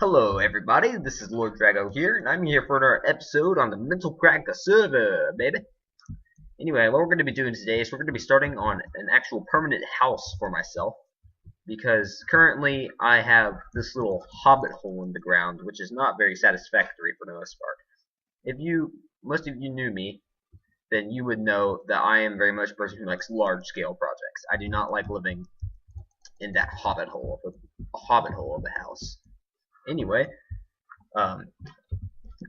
Hello everybody, this is Lord Drago here, and I'm here for another episode on the MentalCrack server, baby. Anyway, what we're going to be doing today is we're going to be starting on an actual permanent house for myself, because currently I have this little hobbit hole in the ground, which is not very satisfactory for the most part. Most of you knew me, then you would know that I am very much a person who likes large-scale projects. I do not like living in that hobbit hole of a house. Anyway, I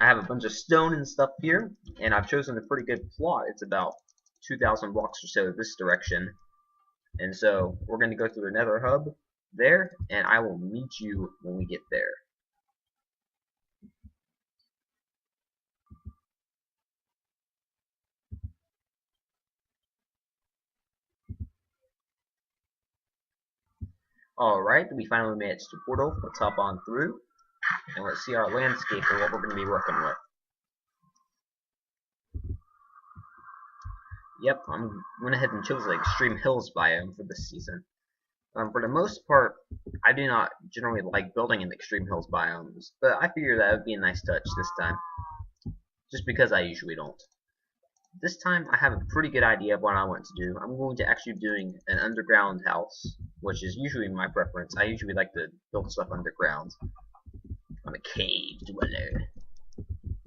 have a bunch of stone and stuff here, and I've chosen a pretty good plot. It's about 2,000 blocks or so this direction, and so we're going to go through another hub there, and I will meet you when we get there. Alright, we finally made it to the portal. Let's hop on through, and let's see our landscape and what we're going to be working with. Yep, I went ahead and chose the extreme hills biome for this season. For the most part, I do not generally like building in extreme hills biomes, but I figured that would be a nice touch this time, just because I usually don't. This time, I have a pretty good idea of what I want to do. I'm going to actually be doing an underground house, which is usually my preference. I usually like to build stuff underground. I'm a cave dweller.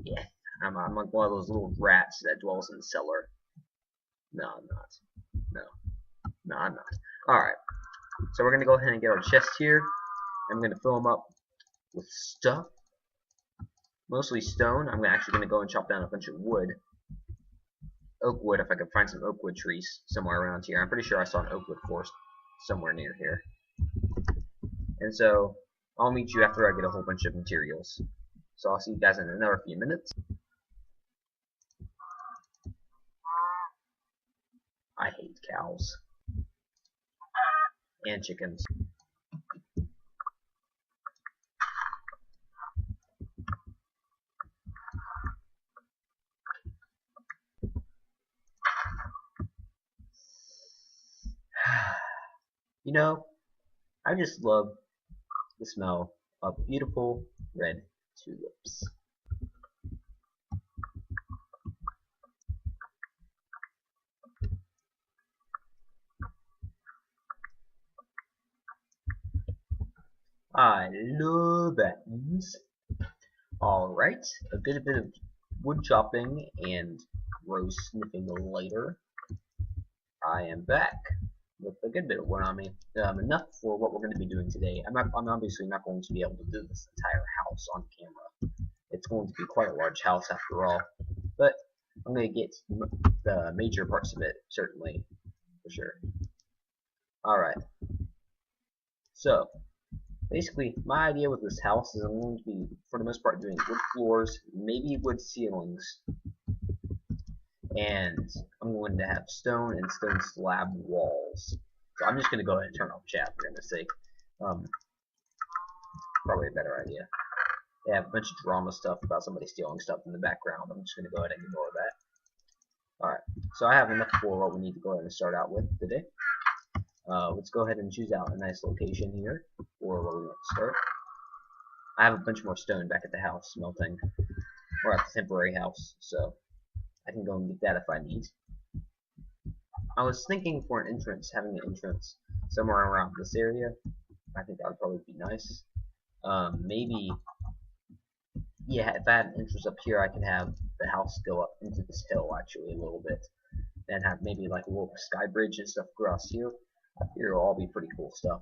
Yeah, I'm like one of those little rats that dwells in the cellar. No, I'm not. No, I'm not. Alright, so we're going to go ahead and get our chest here. I'm going to fill them up with stuff. Mostly stone. I'm actually going to go and chop down a bunch of wood. Oak wood, if I can find some oak wood trees somewhere around here. I'm pretty sure I saw an oak wood forest somewhere near here. And so, I'll meet you after I get a whole bunch of materials. So I'll see you guys in another few minutes. I hate cows. And chickens. You know, I just love the smell of beautiful red tulips. I love buttons. Alright, a good bit of wood chopping and rose sniffing later. I am back with a good bit of wood on me. Enough for what we're going to be doing today. I'm obviously not going to be able to do this entire house on camera. It's going to be quite a large house after all. But I'm going to get the major parts of it, certainly, for sure. Alright. So, basically, my idea with this house is I'm going to be, for the most part, doing wood floors, maybe wood ceilings, and I'm going to have stone and stone slab walls. So I'm just going to go ahead and turn off chat for goodness sake. Probably a better idea. They have a bunch of drama stuff about somebody stealing stuff in the background. I'm just going to go ahead and ignore that. Alright, so I have enough for what we need to go ahead and start out with today. Let's go ahead and choose out a nice location here for where we want to start. I have a bunch more stone back at the house smelting, or at the temporary house, so I can go and get that if I need. I was thinking for an entrance, having an entrance somewhere around this area. I think that would probably be nice. Maybe, yeah, if I had an entrance up here, I could have the house go up into this hill actually a little bit, and have maybe like a little sky bridge and stuff across here. I figure it'll all be pretty cool stuff.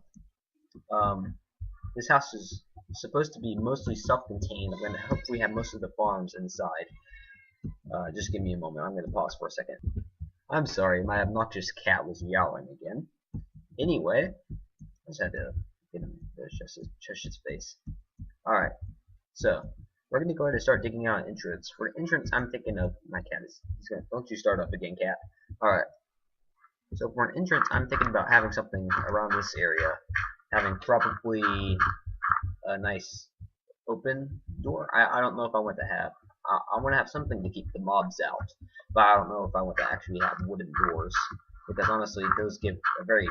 This house is supposed to be mostly self-contained. I'm going to hopefully have most of the farms inside. Just give me a moment. I'm going to pause for a second. I'm sorry, my obnoxious cat was yowling again. Anyway, I just had to get him to shush his face. Alright, so we're going to go ahead and start digging out an entrance. For an entrance, I'm thinking of my cat. Don't you start up again, cat. Alright. So for an entrance, I'm thinking about having something around this area. Having probably a nice open door. I don't know if I want to have. I want to have something to keep the mobs out. But I don't know if I want to actually have wooden doors. Because honestly, those give a very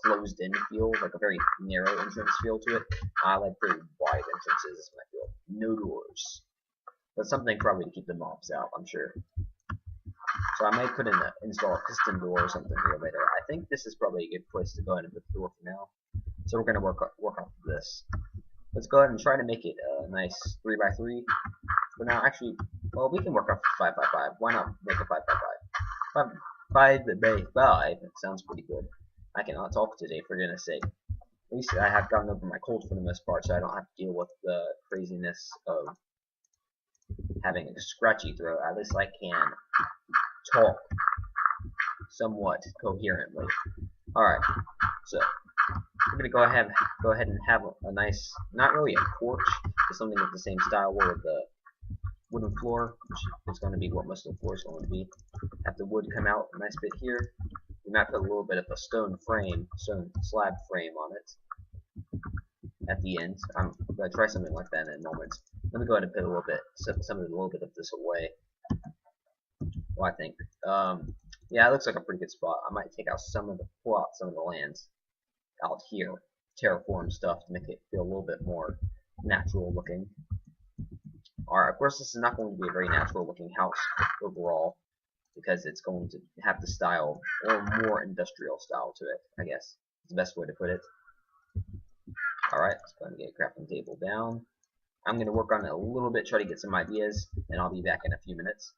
closed-in feel, like a very narrow entrance feel to it. I like very wide entrances. I feel no doors, but something probably to keep the mobs out, I'm sure. So I might install a piston door or something here later. I think this is probably a good place to go ahead and put the door for now. So we're gonna work off of this. Let's go ahead and try to make it a nice 3x3. But now, actually, well, we can work off 5x5. Why not make a 5x5? 5x5. It sounds pretty good. I cannot talk today, for goodness sake. At least I have gotten over my cold for the most part, so I don't have to deal with the craziness of having a scratchy throat. At least I can talk somewhat coherently. Alright, so we're gonna go ahead and have a nice, not really a porch, but something of the same style where the wooden floor, which is going to be what most of the floor is going to be. Have the wood come out a nice bit here. We might put a little bit of a stone slab frame on it at the end. I'm gonna try something like that in a moment. Let me go ahead and put a little bit, a little bit of this away. Well, I think, yeah, it looks like a pretty good spot. I might pull out some of the lands out here, terraform stuff to make it feel a little bit more natural looking. Alright, of course this is not going to be a very natural looking house overall, because it's going to have the style, or more industrial style to it, I guess is the best way to put it. Alright, let's go ahead and get a crafting table down. I'm going to work on it a little bit, try to get some ideas, and I'll be back in a few minutes.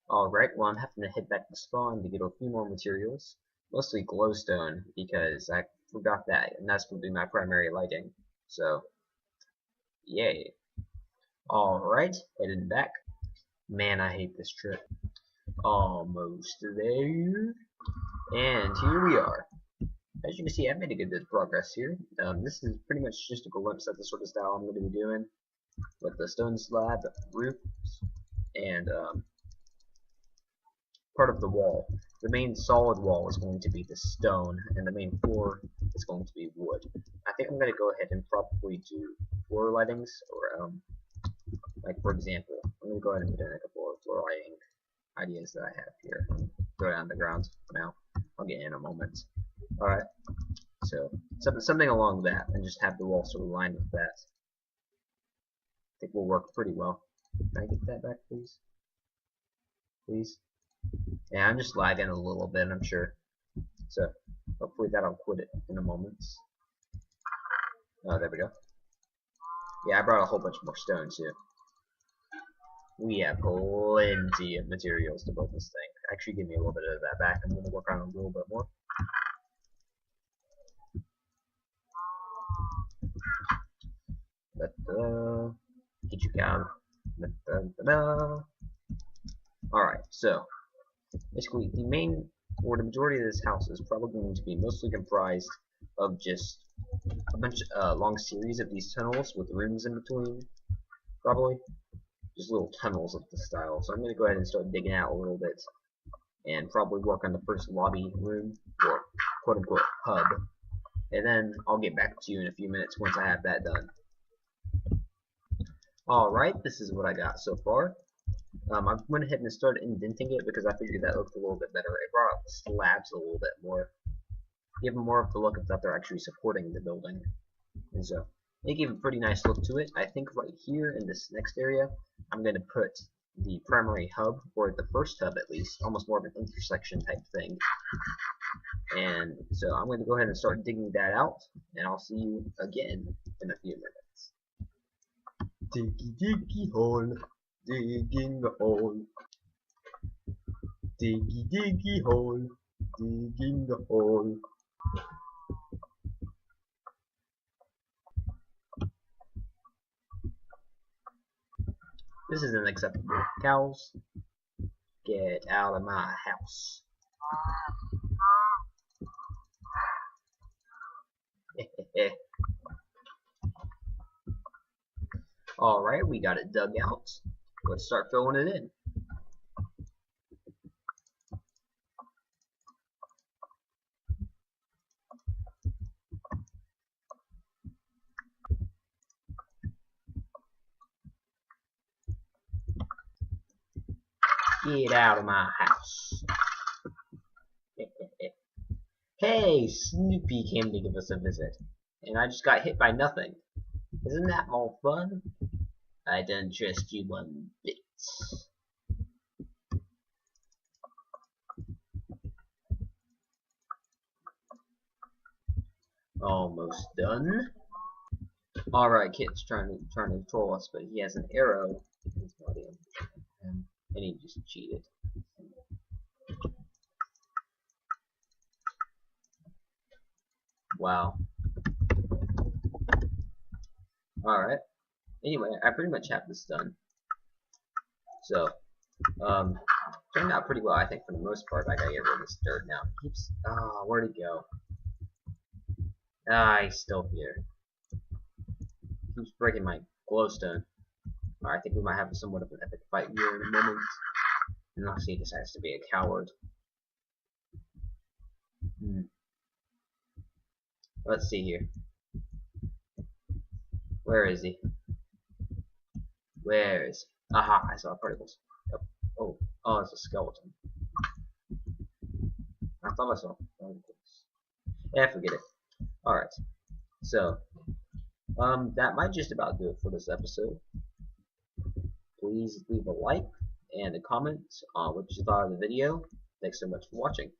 Alright, well I'm having to head back to spawn to get a few more materials. Mostly glowstone, because I forgot that, and that's going to be my primary lighting. So, yay. Alright, heading back. Man, I hate this trip. Almost there. And here we are. As you can see, I've made a good bit of progress here. This is pretty much just a glimpse at the sort of style I'm going to be doing. With the stone slab roofs and part of the wall. The main solid wall is going to be the stone, and the main floor is going to be wood. I think I'm going to go ahead and probably do floor lightings, or like for example, I'm going to go ahead and put in a couple of floor lighting ideas that I have here. Go down the ground for now. I'll get in a moment. Alright, so something along that, and just have the wall sort of lined with that. I think will work pretty well. Can I get that back, please? Please? Yeah, I'm just lagging a little bit, I'm sure. So, hopefully that'll quit it in a moment. Oh, there we go. Yeah, I brought a whole bunch more stone, too. We have plenty of materials to build this thing. Actually, give me a little bit of that back. I'm going to work on it a little bit more. Get you down. Alright, so basically the majority of this house is probably going to be mostly comprised of just a bunch of long series of these tunnels with rooms in between, probably just little tunnels of the style. So I'm going to go ahead and start digging out a little bit and probably work on the first lobby room, or quote unquote hub, and then I'll get back to you in a few minutes once I have that done. Alright, this is what I got so far. I went ahead and started indenting it because I figured that looked a little bit better. It brought up the slabs a little bit more, give them more of the look of that they're actually supporting the building. And so they gave a pretty nice look to it. I think right here in this next area, I'm going to put the primary hub, or the first hub at least, almost more of an intersection type thing. And so I'm going to go ahead and start digging that out, and I'll see you again in a few minutes. Diggy diggy hole, digging a hole. Diggy diggy hole, digging a hole. This is unacceptable. Cows, get out of my house. Alright, we got it dug out. Let's start filling it in. Get out of my house. Hey, Snoopy came to give us a visit, and I just got hit by nothing. Isn't that more fun? I don't trust you one bit. Almost done. Alright, Kit's trying to troll us, but he has an arrow in his body, and he just cheated. Wow. Alright. Anyway, I pretty much have this done. So, turned out pretty well, I think, for the most part. I gotta get rid of this dirt now. It keeps, where'd he go? He's still here. Keeps breaking my glowstone. Alright, I think we might have somewhat of an epic fight here in a moment. Unless he decides to be a coward. Let's see here. Where is he? Where is he? Aha, I saw particles. Oh, it's a skeleton. I thought I saw particles. Yeah, forget it. Alright. So, that might just about do it for this episode. Please leave a like and a comment on what you thought of the video. Thanks so much for watching.